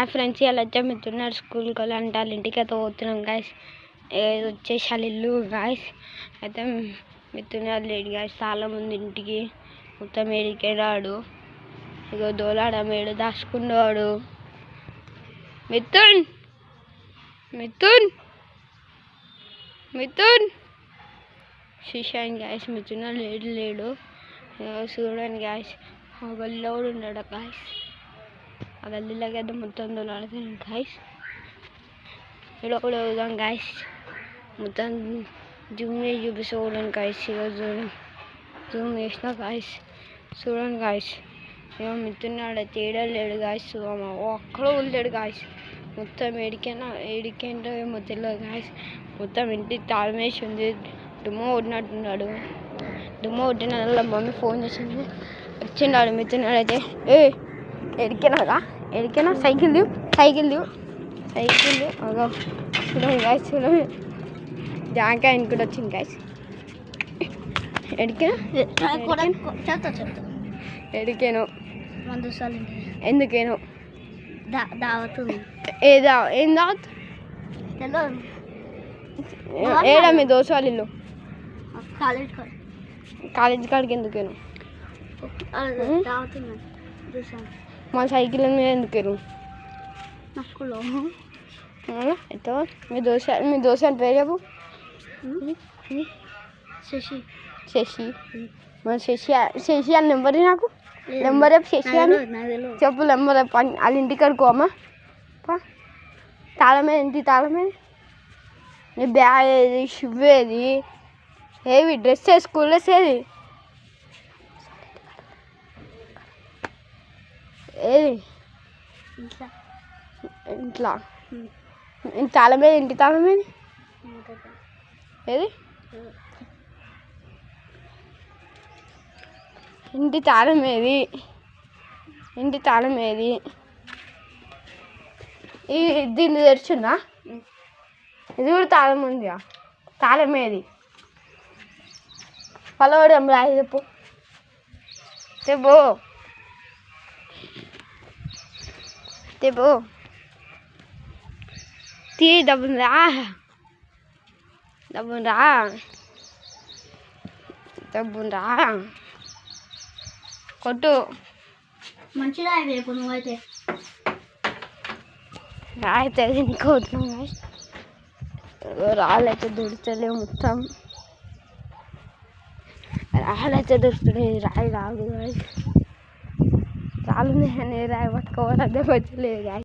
Hi friends, ఇలా వచ్చే మిత్రున్నారు స్కూల్కి వెళ్ళాలంటే వాళ్ళ ఇంటికి అయితే పోతున్నాం గాయస్. వచ్చేసి వాళ్ళ ఇల్లు గాయస్. అయితే మిత్రున్నారు లేడు గాయస్, చాలా మంది ఇంటికి మొత్తం ఏడికే రాడు. ఇగో దోలాడ మేడు దాచుకున్నాడు. మిథున్ మిథున్ మిథున్ శిషాన్ గాయస్. మిథున్నారు లేడు. చూడండి గాయస్, ఆ గల్లీలో కూడా ఉన్నాడు గాయస్. ఆ గల్లీలోకి అయితే మొత్తం దొలాడుతాను గాయస్. ఇక్కడ కూడా చూద్దాం గాయస్, మొత్తం జూమ్ చేసి చూపిస్తూ చూడండి గాయస్. ఇక జూమ్ చేసిన గాయస్, చూడండి గాయస్. ఇక మిత్తున్నాడు తేడాలేడు గాయస్. అక్కడ వదిలేడు గాయస్. మొత్తం ఏడికేంటో ఏమో తెలియదు గాయస్. మొత్తం ఇంటి తాళమేసి ఉంది. దుమ్మ కొట్టినట్టున్నాడు. దుమ్మ కొట్టిన మమ్మీ ఫోన్ చేసింది, వచ్చిన్నాడు మిత్తున్నాడు. అయితే ఎడికేనాగా సైకిల్ అగో చూడండి గాయస్. చూడండి జాంకాయ కూడా వచ్చింది గాయస్. ఎడికేను ఎందుకేను ఏం దావత్ ఏడా మీ దోశ వాళ్ళ ఇల్లు? కాలేజ్ కాడికి ఎందుకేను? మా సైకిల్ మీద ఎందుకేను? అయితే మీ దోశ అని పేరు చెప్పు. శశి. మన శశి అని నెంబర్ నాకు నెంబర్ చెప్పు. శశి అని చెప్పు నెంబర్. వాళ్ళ ఇంటికి అనుకోమ్మా. తాళమే ఇంటి తాళమే. నీ బ్యాగ్ ఏది, షూ ఏది, ఏవి డ్రెస్ స్కూల్ డ్రెస్ ఏది ఇంట్లో తాళం ఏది, ఇంటి తాళం ఏది, ఇంటి తాళం ఏది, ఇంటి తాళం ఏది? దీన్ని తెరిచిందా? ఇది కూడా తాళం ఉందిగా. తాళం ఏది? పలవడం రాయి చెప్పు. చెప్పు తీ డబ్బురా కొట్టు. మంచిగా రేపు నువ్వైతే రాయితే ఇంకోతున్నాం. రాళ్ళైతే దొరుకుతలేవు. మొత్తం రాళ్ళైతే దొరుకుతున్నాయి. రాయి రాదు రాళ్ళు రాయి పట్టుకోవాలి. అదే వచ్చలేదు.